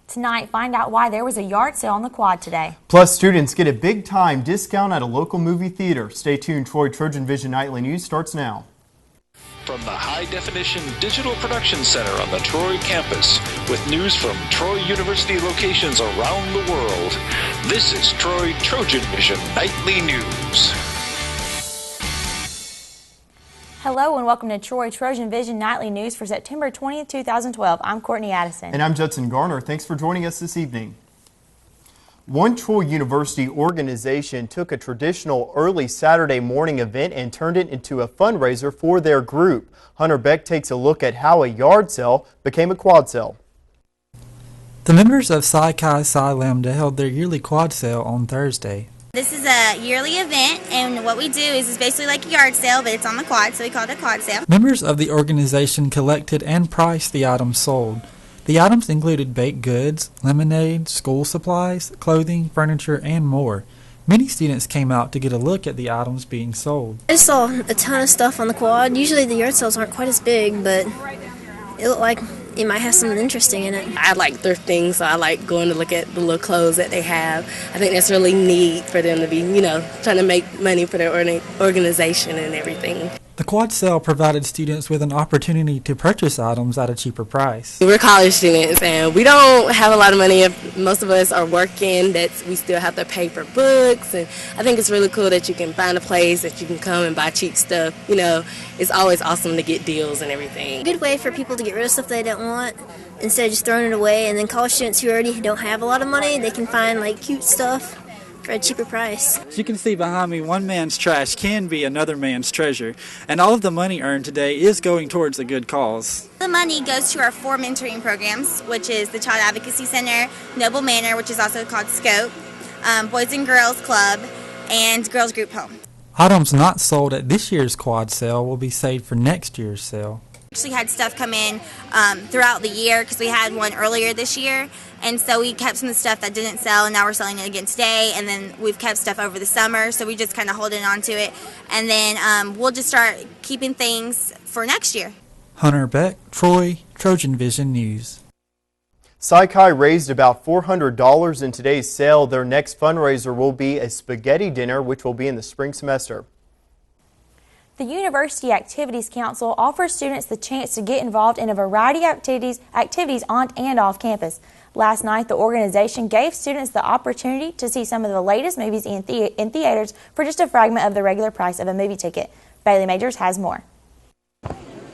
Tonight, find out why there was a yard sale on the quad today. Plus, students get a big-time discount at a local movie theater. Stay tuned. TrojanVision Nightly News starts now. From the high-definition digital production center on the Troy campus, with news from Troy University locations around the world, this is TrojanVision Nightly News. Hello and welcome to TrojanVision Nightly News for September 20th, 2012. I'm Courtney Addison. And I'm Judson Garner. Thanks for joining us this evening. One Troy University organization took a traditional early Saturday morning event and turned it into a fundraiser for their group. Hunter Beck takes a look at how a yard sale became a quad sale. The members of Psi Chi Psi Lambda held their yearly quad sale on Thursday. This is a yearly event, and what we do is it's basically like a yard sale, but it's on the quad, so we call it a quad sale. Members of the organization collected and priced the items sold. The items included baked goods, lemonade, school supplies, clothing, furniture, and more. Many students came out to get a look at the items being sold. I saw a ton of stuff on the quad. Usually the yard sales aren't quite as big, but it looked like it might have something interesting in it. I like thrifting, so I like going to look at the little clothes that they have. I think that's really neat for them to be, trying to make money for their organization and everything. The quad sale provided students with an opportunity to purchase items at a cheaper price. We're college students and we don't have a lot of money. Most of us are working, we still have to pay for books, and I think it's really cool that you can find a place that you can come and buy cheap stuff. It's always awesome to get deals and everything. A good way for people to get rid of stuff they don't want instead of just throwing it away, and then college students who already don't have a lot of money, they can find cute stuff for a cheaper price. As you can see behind me, one man's trash can be another man's treasure, and all of the money earned today is going towards a good cause. The money goes to our 4 mentoring programs, which is the Child Advocacy Center, Noble Manor, which is also called SCOPE, Boys and Girls Club, and Girls Group Home. Items not sold at this year's quad sale will be saved for next year's sale. We actually had stuff come in throughout the year because we had one earlier this year, and so we kept some of the stuff that didn't sell, and now we're selling it again today, and then we've kept stuff over the summer, so we just kind of holding on to it, and then we'll just start keeping things for next year. Hunter Beck, Troy, TrojanVision News. Psi Chi raised about $400 in today's sale. Their next fundraiser will be a spaghetti dinner, which will be in the spring semester. The University Activities Council offers students the chance to get involved in a variety of activities on and off campus. Last night, the organization gave students the opportunity to see some of the latest movies in theaters for just a fragment of the regular price of a movie ticket. Bailey Majors has more.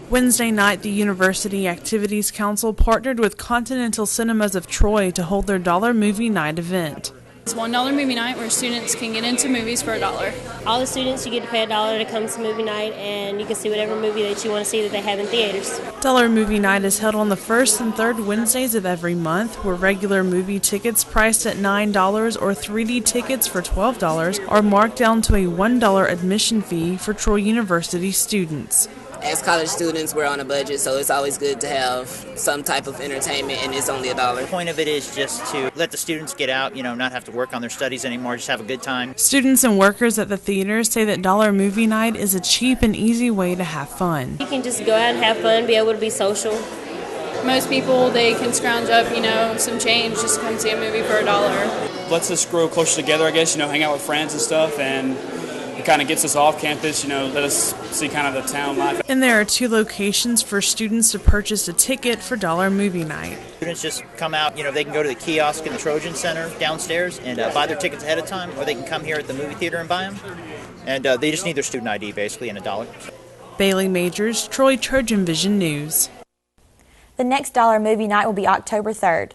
Wednesday night, the University Activities Council partnered with Continental Cinemas of Troy to hold their Dollar Movie Night event. It's $1 movie night where students can get into movies for $1. All the students, you get to pay $1 to come to movie night, and you can see whatever movie that you want to see that they have in theaters. Dollar Movie Night is held on the first and third Wednesdays of every month, where regular movie tickets priced at $9 or 3D tickets for $12 are marked down to a $1 admission fee for Troy University students. As college students, we're on a budget, so it's always good to have some type of entertainment, and it's only $1. The point of it is just to let the students get out, not have to work on their studies anymore, just have a good time. Students and workers at the theaters say that Dollar Movie Night is a cheap and easy way to have fun. You can just go out and have fun, be able to be social. Most people, they can scrounge up, some change just to come see a movie for $1. Lets us grow closer together, I guess, hang out with friends and stuff, and it kind of gets us off campus, let us see kind of the town life. And there are 2 locations for students to purchase a ticket for Dollar Movie Night. Students just come out, they can go to the kiosk in the Trojan Center downstairs and buy their tickets ahead of time, or they can come here at the movie theater and buy them. And they just need their student ID, basically, and $1. Bailey Majors, Troy TrojanVision News. The next Dollar Movie Night will be October 3rd.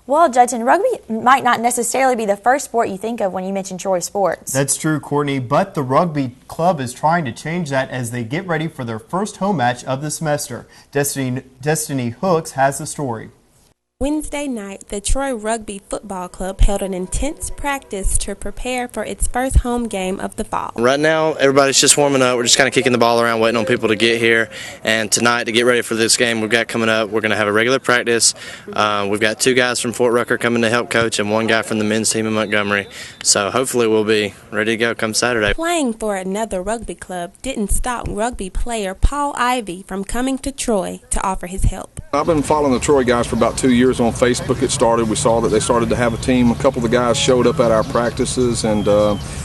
Well, Judson, rugby might not necessarily be the first sport you think of when you mention Troy sports. That's true, Courtney, but the rugby club is trying to change that as they get ready for their first home match of the semester. Destiny Hooks has the story. Wednesday night, the Troy Rugby Football Club held an intense practice to prepare for its first home game of the fall. Right now, everybody's just warming up. We're just kind of kicking the ball around, waiting on people to get here. And tonight, to get ready for this game we've got coming up, we're going to have a regular practice. We've got 2 guys from Fort Rucker coming to help coach and 1 guy from the men's team in Montgomery. So hopefully we'll be ready to go come Saturday. Playing for another rugby club didn't stop rugby player Paul Ivey from coming to Troy to offer his help. I've been following the Troy guys for about 2 years years on Facebook it started. We saw that they started to have a team. A couple of the guys showed up at our practices, and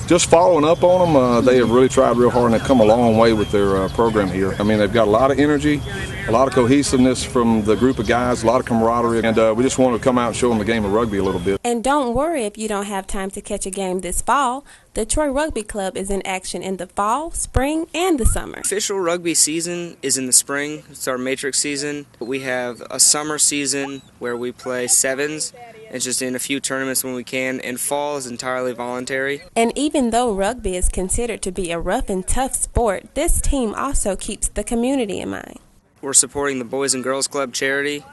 just following up on them, they have really tried real hard and they've come a long way with their program here. I mean, they've got a lot of energy, a lot of cohesiveness from the group of guys, a lot of camaraderie, and we just wanted to come out and show them the game of rugby a little bit. And don't worry if you don't have time to catch a game this fall. The Troy Rugby Club is in action in the fall, spring, and the summer. Official rugby season is in the spring. It's our matrix season. We have a summer season where we play sevens. It's just in a few tournaments when we can, and fall is entirely voluntary. And even though rugby is considered to be a rough and tough sport, this team also keeps the community in mind. We're supporting the Boys and Girls Club charity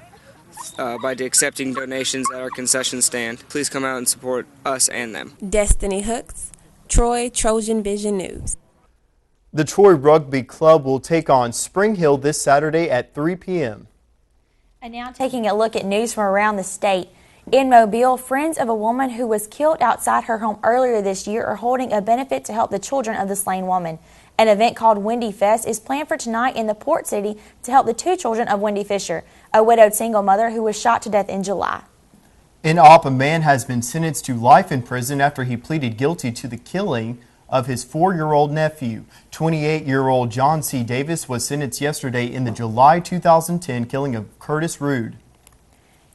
by accepting donations at our concession stand. Please come out and support us and them. Destiny Hooks, Troy TrojanVision News. The Troy Rugby Club will take on Spring Hill this Saturday at 3 p.m. And now taking a look at news from around the state. In Mobile, friends of a woman who was killed outside her home earlier this year are holding a benefit to help the children of the slain woman. An event called Wendy Fest is planned for tonight in the Port City to help the two children of Wendy Fisher, a widowed single mother who was shot to death in July. In Opp, a man has been sentenced to life in prison after he pleaded guilty to the killing of his 4-year-old nephew. 28-year-old John C. Davis was sentenced yesterday in the July 2010 killing of Curtis Rude.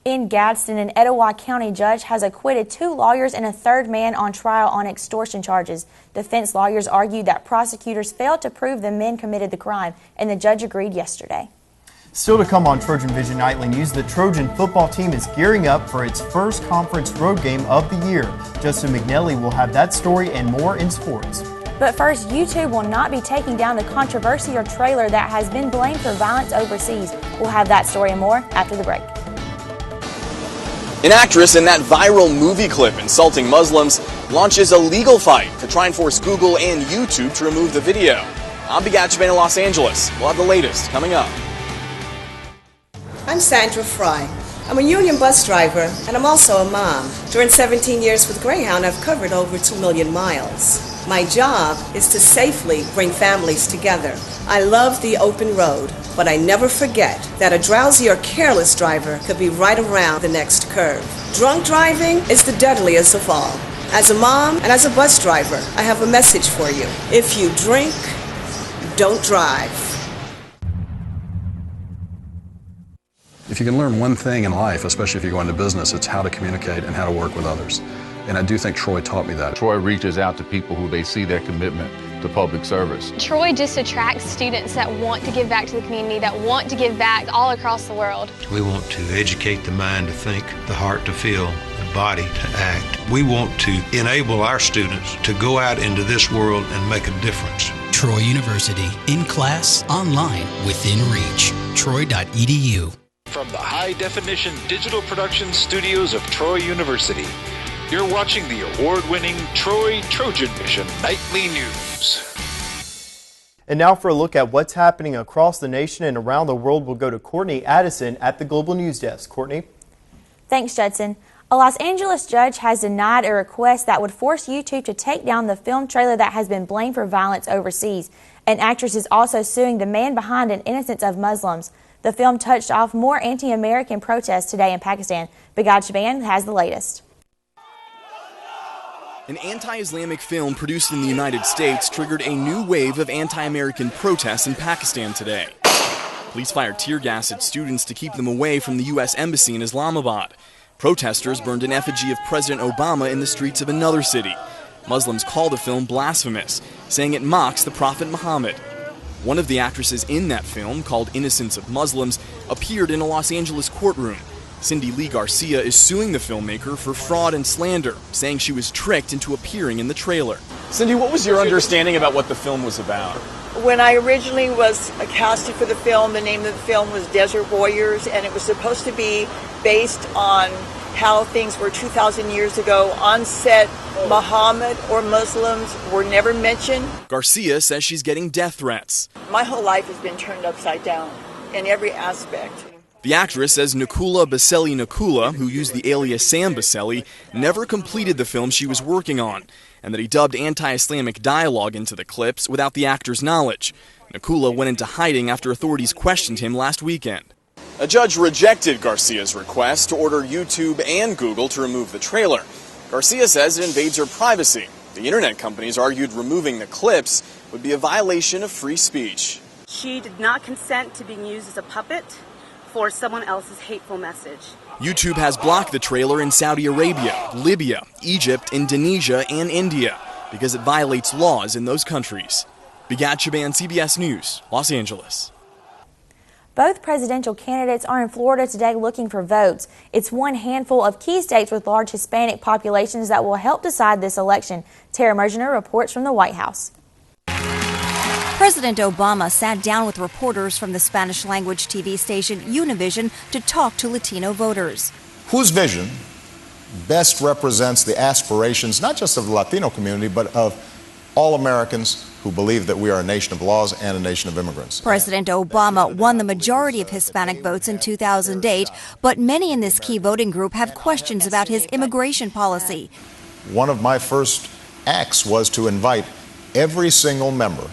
In Gadsden, an Etowah County judge has acquitted 2 lawyers and a third man on trial on extortion charges. Defense lawyers argued that prosecutors failed to prove the men committed the crime, and the judge agreed yesterday. Still to come on TrojanVision Nightly News, the Trojan football team is gearing up for its first conference road game of the year. Justin McNally will have that story and more in sports. But first, YouTube will not be taking down the controversy or trailer that has been blamed for violence overseas. We'll have that story and more after the break. An actress in that viral movie clip insulting Muslims launches a legal fight to try and force Google and YouTube to remove the video. I'm Begatchaban in Los Angeles. We'll have the latest coming up. I'm Sandra Fry. I'm a union bus driver, and I'm also a mom. During 17 years with Greyhound, I've covered over 2 million miles. My job is to safely bring families together. I love the open road, but I never forget that a drowsy or careless driver could be right around the next curve. Drunk driving is the deadliest of all. As a mom and as a bus driver, I have a message for you. If you drink, don't drive. If you can learn one thing in life, especially if you go into business, it's how to communicate and how to work with others. And I do think Troy taught me that. Troy reaches out to people who they see their commitment to public service. Troy just attracts students that want to give back to the community, that want to give back all across the world. We want to educate the mind to think, the heart to feel, the body to act. We want to enable our students to go out into this world and make a difference. Troy University, in class, online, within reach. Troy.edu. From the high-definition digital production studios of Troy University, you're watching the award-winning Troy TrojanVision Nightly News. And now for a look at what's happening across the nation and around the world, we'll go to Courtney Addison at the Global News Desk. Courtney? Thanks, Judson. A Los Angeles judge has denied a request that would force YouTube to take down the film trailer that has been blamed for violence overseas. An actress is also suing the man behind an innocence of Muslims. The film touched off more anti-American protests today in Pakistan. Begatchaban has the latest. An anti-Islamic film produced in the United States triggered a new wave of anti-American protests in Pakistan today. Police fired tear gas at students to keep them away from the U.S. Embassy in Islamabad. Protesters burned an effigy of President Obama in the streets of another city. Muslims called the film blasphemous, saying it mocks the Prophet Muhammad. One of the actresses in that film, called Innocence of Muslims, appeared in a Los Angeles courtroom. Cindy Lee Garcia is suing the filmmaker for fraud and slander, saying she was tricked into appearing in the trailer. Cindy, what was your understanding about what the film was about? When I originally was casted for the film, the name of the film was Desert Warriors, and it was supposed to be based on how things were 2,000 years ago. On set, Muhammad or Muslims were never mentioned. Garcia says she's getting death threats. My whole life has been turned upside down in every aspect. The actress says Nakula Baselli Nakula, who used the alias Sam Baselli, never completed the film she was working on, and that he dubbed anti-Islamic dialogue into the clips without the actor's knowledge. Nakula went into hiding after authorities questioned him last weekend. A judge rejected Garcia's request to order YouTube and Google to remove the trailer. Garcia says it invades her privacy. The internet companies argued removing the clips would be a violation of free speech. She did not consent to being used as a puppet for someone else's hateful message. YouTube has blocked the trailer in Saudi Arabia, Libya, Egypt, Indonesia, and India because it violates laws in those countries. Bigat Shaban, CBS News, Los Angeles. Both presidential candidates are in Florida today looking for votes. It's one handful of key states with large Hispanic populations that will help decide this election. Tara Mergener reports from the White House. President Obama sat down with reporters from the Spanish-language TV station Univision to talk to Latino voters. Whose vision best represents the aspirations not just of the Latino community, but of all Americans who believe that we are a nation of laws and a nation of immigrants? President Obama won the majority of Hispanic votes in 2008, but many in this key voting group have questions about his immigration policy. One of my first acts was to invite every single member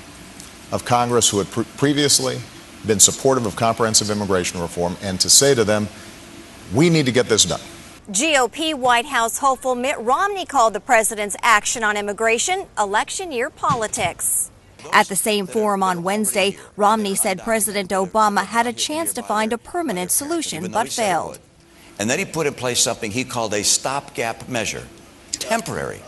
of Congress who had previously been supportive of comprehensive immigration reform and to say to them, we need to get this done. GOP White House hopeful Mitt Romney called the president's action on immigration election year politics. At the same forum on Wednesday, Romney said President Obama had a chance to find a permanent solution but failed. And then he put in place something he called a stopgap measure, temporary.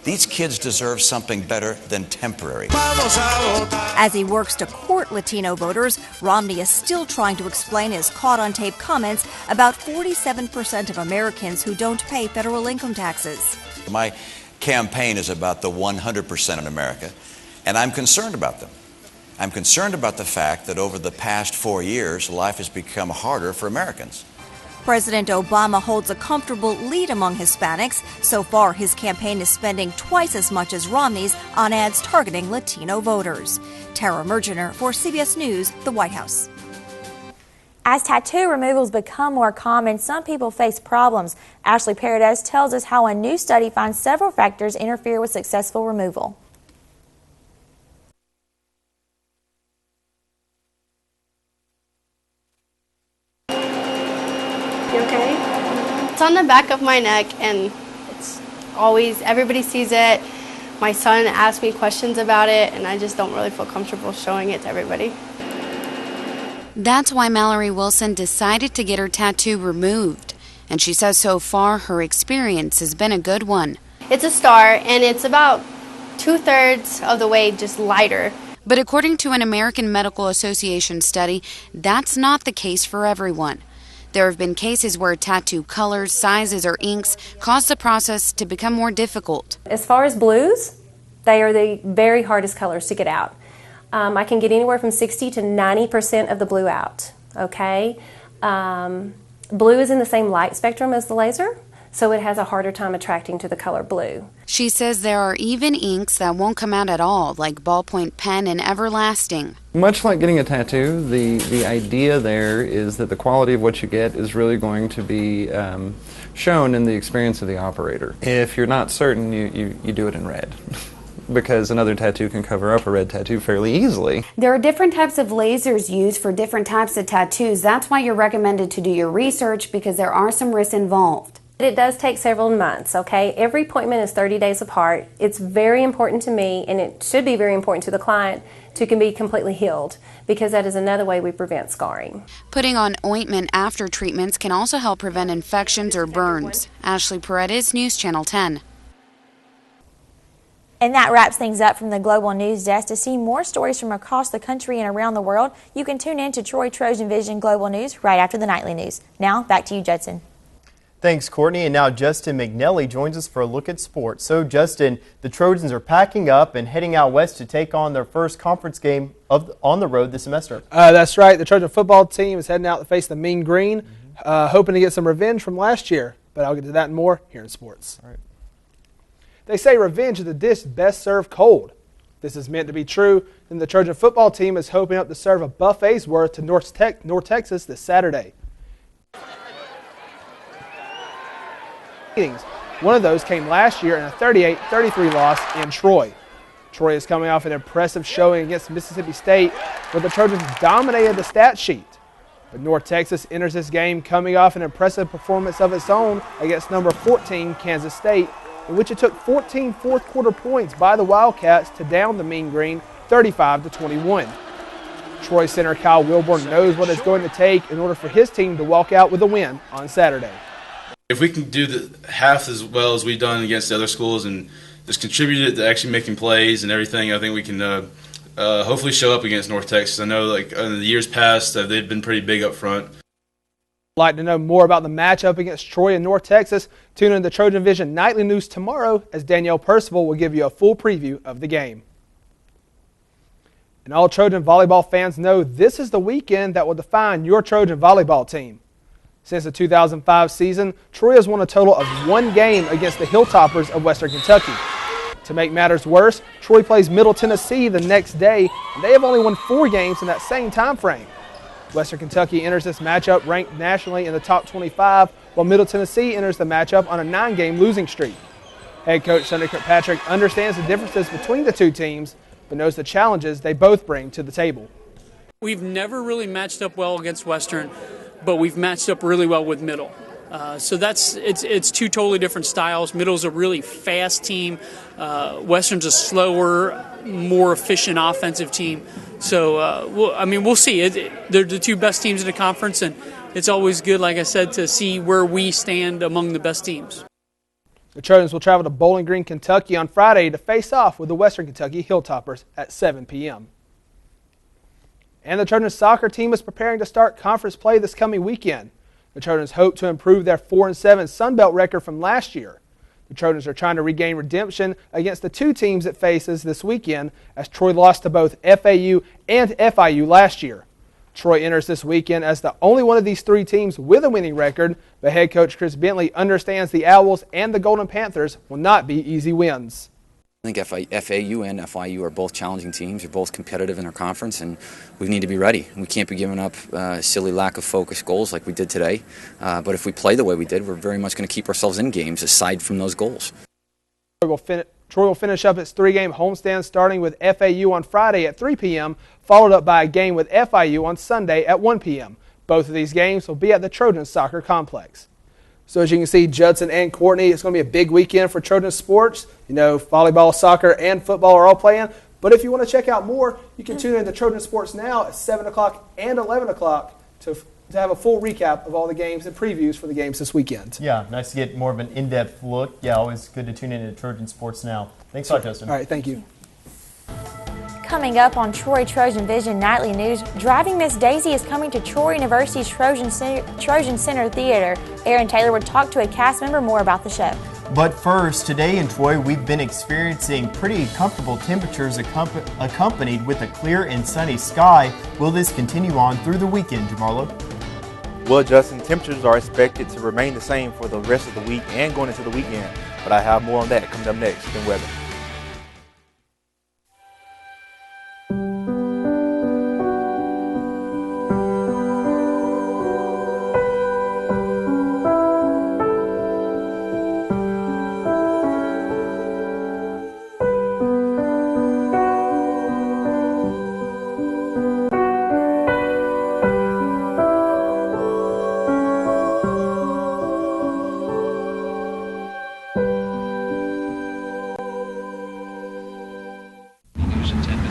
These kids deserve something better than temporary. As he works to court Latino voters, Romney is still trying to explain his caught-on-tape comments about 47% of Americans who don't pay federal income taxes. My campaign is about the 100% in America, and I'm concerned about them. I'm concerned about the fact that over the past 4 years, life has become harder for Americans. President Obama holds a comfortable lead among Hispanics. So far, his campaign is spending twice as much as Romney's on ads targeting Latino voters. Tara Mergener for CBS News, the White House. As tattoo removals become more common, some people face problems. Ashley Paradise tells us how a new study finds several factors interfere with successful removal. Okay. It's on the back of my neck, and it's always, everybody sees it. My son asks me questions about it, and I just don't really feel comfortable showing it to everybody. That's why Mallory Wilson decided to get her tattoo removed. And she says so far her experience has been a good one. It's a star, and it's about 2/3 of the way just lighter. But according to an American Medical Association study, that's not the case for everyone. There have been cases where tattoo colors, sizes, or inks cause the process to become more difficult. As far as blues, they are the very hardest colors to get out. I can get anywhere from 60 to 90% of the blue out, okay? Blue is in the same light spectrum as the laser, so it has a harder time attracting to the color blue. She says there are even inks that won't come out at all, like ballpoint pen and Everlasting. Much like getting a tattoo, the idea there is that the quality of what you get is really going to be shown in the experience of the operator. If you're not certain, you do it in red. Because another tattoo can cover up a red tattoo fairly easily. There are different types of lasers used for different types of tattoos. That's why you're recommended to do your research, because there are some risks involved. It does take several months, okay? Every appointment is 30 days apart. It's very important to me, and it should be very important to the client, to be completely healed, because that is another way we prevent scarring. Putting on ointment after treatments can also help prevent infections or burns. Ashley Paredes, News Channel 10. And that wraps things up from the Global News Desk. To see more stories from across the country and around the world, you can tune in to Troy Trojan Vision Global News right after the nightly news. Now, back to you, Judson. Thanks, Courtney. And now Justin McNelly joins us for a look at sports. So, Justin, the Trojans are packing up and heading out west to take on their first conference game on the road this semester. That's right. The Trojan football team is heading out to face the Mean Green, hoping to get some revenge from last year. But I'll get to that and more here in sports. All right. They say revenge is a dish best served cold. This is meant to be true, and the Trojan football team is hoping up to serve a buffet's worth to North Texas this Saturday. One of those came last year in a 38-33 loss in Troy. Troy is coming off an impressive showing against Mississippi State, where the Trojans dominated the stat sheet. But North Texas enters this game coming off an impressive performance of its own against number 14 Kansas State, in which it took 14 fourth-quarter points by the Wildcats to down the Mean Green 35-21. Troy center Kyle Wilborn knows what it's going to take in order for his team to walk out with a win on Saturday. If we can do the half as well as we've done against the other schools and just contribute to actually making plays and everything, I think we can hopefully show up against North Texas. I know like in the years past they've been pretty big up front. Like to know more about the matchup against Troy and North Texas? Tune in to TrojanVision Nightly News tomorrow as Danielle Percival will give you a full preview of the game. And all Trojan volleyball fans know this is the weekend that will define your Trojan volleyball team. Since the 2005 season, Troy has won a total of 1 game against the Hilltoppers of Western Kentucky. To make matters worse, Troy plays Middle Tennessee the next day, and they have only won 4 games in that same time frame. Western Kentucky enters this matchup ranked nationally in the top 25, while Middle Tennessee enters the matchup on a 9-game losing streak. Head coach Sonny Kirkpatrick understands the differences between the two teams, but knows the challenges they both bring to the table. We've never really matched up well against Western, but we've matched up really well with Middle. So it's 2 totally different styles. Middle's a really fast team. Western's a slower, more efficient offensive team. So, we'll see. They're the 2 best teams in the conference, and it's always good, like I said, to see where we stand among the best teams. The Trojans will travel to Bowling Green, Kentucky on Friday to face off with the Western Kentucky Hilltoppers at 7 p.m. And the Trojans soccer team is preparing to start conference play this coming weekend. The Trojans hope to improve their 4-7 Sun Belt record from last year. The Trojans are trying to regain redemption against the 2 teams it faces this weekend, as Troy lost to both FAU and FIU last year. Troy enters this weekend as the only one of these 3 teams with a winning record, but head coach Chris Bentley understands the Owls and the Golden Panthers will not be easy wins. I think FAU and FIU are both challenging teams. They're both competitive in our conference, and we need to be ready. We can't be giving up silly lack of focus goals like we did today. But if we play the way we did, we're very much going to keep ourselves in games aside from those goals. Troy will finish up its 3-game homestand starting with FAU on Friday at 3 p.m., followed up by a game with FIU on Sunday at 1 p.m. Both of these games will be at the Trojan Soccer Complex. So as you can see, Judson and Courtney, it's going to be a big weekend for Trojan sports. You know, volleyball, soccer, and football are all playing. But if you want to check out more, you can tune in to Trojan Sports Now at 7 o'clock and 11 o'clock to have a full recap of all the games and previews for the games this weekend. Yeah, nice to get more of an in-depth look. Yeah, always good to tune in to Trojan Sports Now. Thanks a lot, Justin. All right, thank you. Coming up on Troy Trojan Vision Nightly News, Driving Miss Daisy is coming to Troy University's Trojan Center Theater. Aaron Taylor would talk to a cast member more about the show. But first, today in Troy, we've been experiencing pretty comfortable temperatures accompanied with a clear and sunny sky. Will this continue on through the weekend, Jamarlo? Well, Justin, temperatures are expected to remain the same for the rest of the week and going into the weekend. But I have more on that coming up next in weather.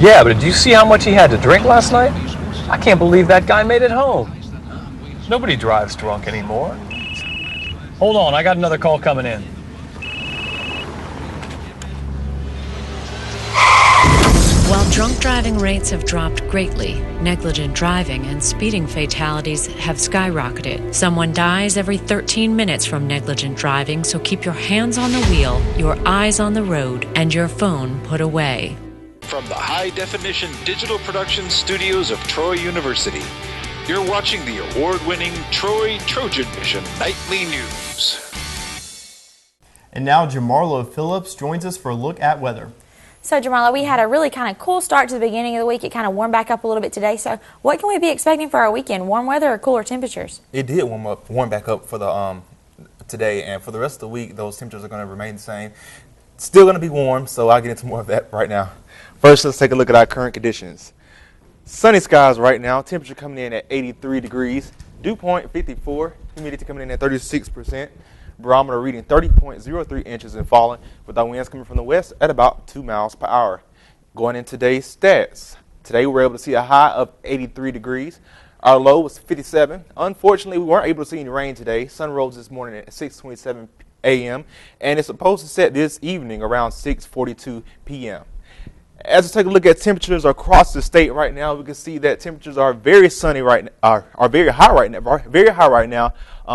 Yeah, but did you see how much he had to drink last night? I can't believe that guy made it home. Nobody drives drunk anymore. Hold on, I got another call coming in. While drunk driving rates have dropped greatly, negligent driving and speeding fatalities have skyrocketed. Someone dies every 13 minutes from negligent driving, so keep your hands on the wheel, your eyes on the road, and your phone put away. From the high-definition digital production studios of Troy University, you're watching the award-winning Troy TrojanVision Nightly News. And now Jamarlo Phillips joins us for a look at weather. So, Jamarlo, we had a really kind of cool start to the beginning of the week. It kind of warmed back up a little bit today. So what can we be expecting for our weekend? Warm weather or cooler temperatures? It did warm back up for the today, and for the rest of the week, those temperatures are going to remain the same. Still going to be warm, so I'll get into more of that right now. First, let's take a look at our current conditions. Sunny skies right now. Temperature coming in at 83 degrees. Dew point 54. Humidity coming in at 36%. Barometer reading 30.03 inches and falling, with our winds coming from the west at about 2 miles per hour. Going in today's stats. Today we were able to see a high of 83 degrees. Our low was 57. Unfortunately, we weren't able to see any rain today. Sun rose this morning at 6:27 a.m. and it's supposed to set this evening around 6:42 p.m. As we take a look at temperatures across the state right now, we can see that temperatures are very sunny right now, are very high right now.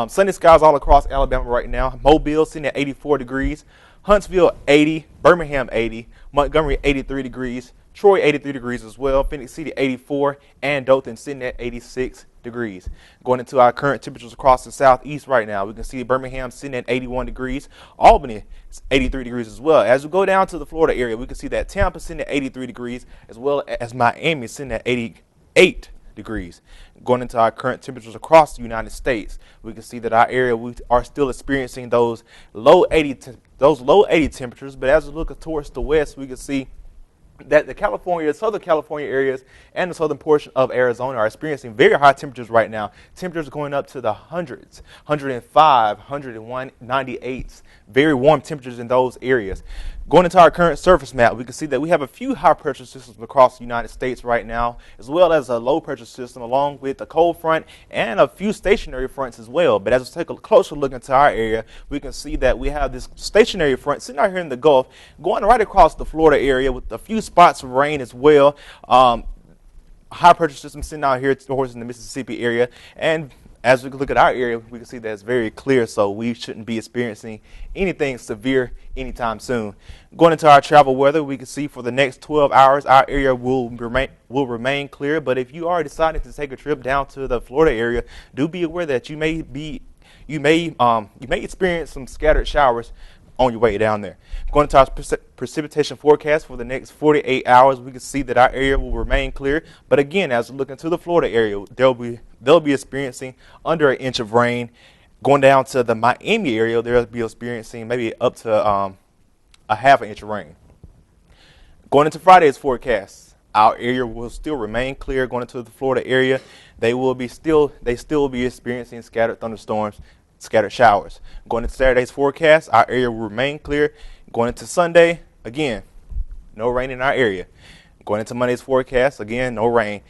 Sunny skies all across Alabama right now. Mobile sitting at 84 degrees, Huntsville 80, Birmingham 80, Montgomery 83 degrees, Troy 83 degrees as well, Phoenix City 84, and Dothan sitting at 86 degrees. Going into our current temperatures across the southeast right now, we can see Birmingham sitting at 81 degrees, Albany 83 degrees as well. As we go down to the Florida area, we can see that Tampa sitting at 83 degrees, as well as Miami sitting at 88 degrees. Going into our current temperatures across the United States, we can see that our area, we are still experiencing those low 80 temperatures, but as we look towards the west, we can see that the Southern California areas and the southern portion of Arizona are experiencing very high temperatures right now. Temperatures going up to the hundreds, 105, 101, 98s. Very warm temperatures in those areas. Going into our current surface map, we can see that we have a few high pressure systems across the United States right now, as well as a low pressure system, along with a cold front and a few stationary fronts as well. But as we take a closer look into our area, we can see that we have this stationary front sitting out here in the Gulf, going right across the Florida area with a few spots of rain as well. High pressure system sitting out here towards the Mississippi area, and as we look at our area, we can see that it's very clear, so we shouldn't be experiencing anything severe anytime soon. Going into our travel weather, we can see for the next 12 hours, our area will remain clear. But if you are deciding to take a trip down to the Florida area, do be aware that you may experience some scattered showers on your way down there. Going into our precipitation forecast for the next 48 hours, we can see that our area will remain clear. But again, as we look into the Florida area, they'll be experiencing under an inch of rain. Going down to the Miami area, they'll be experiencing maybe up to a half an inch of rain. Going into Friday's forecast, our area will still remain clear. Going into the Florida area, they still will be experiencing scattered thunderstorms, scattered showers. Going into Saturday's forecast, our area will remain clear. Going into Sunday, again, no rain in our area. Going into Monday's forecast, again, no rain.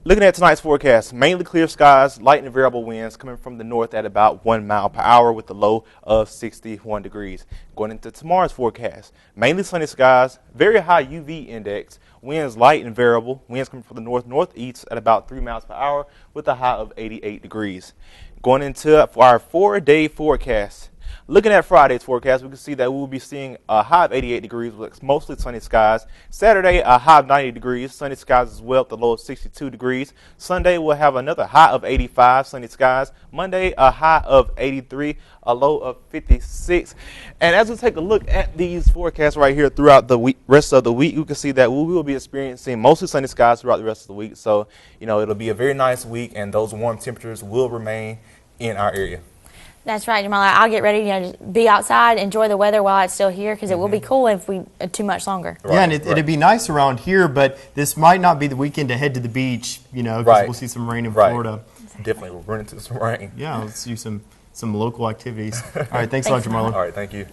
Looking at tonight's forecast, mainly clear skies, light and variable winds coming from the north at about 1 mile per hour with a low of 61 degrees. Going into tomorrow's forecast, mainly sunny skies, very high UV index, winds light and variable, winds coming from the north-northeast at about 3 miles per hour with a high of 88 degrees. Going into our 4-day forecast. Looking at Friday's forecast, we can see that we will be seeing a high of 88 degrees with mostly sunny skies. Saturday, a high of 90 degrees, sunny skies as well, with a low of 62 degrees. Sunday, we'll have another high of 85, sunny skies. Monday, a high of 83, a low of 56. And as we take a look at these forecasts right here throughout the rest of the week, you can see that we will be experiencing mostly sunny skies throughout the rest of the week. So, it'll be a very nice week, and those warm temperatures will remain in our area. That's right, Jamala. I'll get ready to be outside, enjoy the weather while it's still here, because it will be cool if we too much longer. Right, yeah, and it'd be nice around here, but this might not be the weekend to head to the beach, because we'll see some rain in Florida. Definitely, we'll run into some rain. Yeah, let's do some local activities. All right, thanks a lot, Jamala. All right, thank you.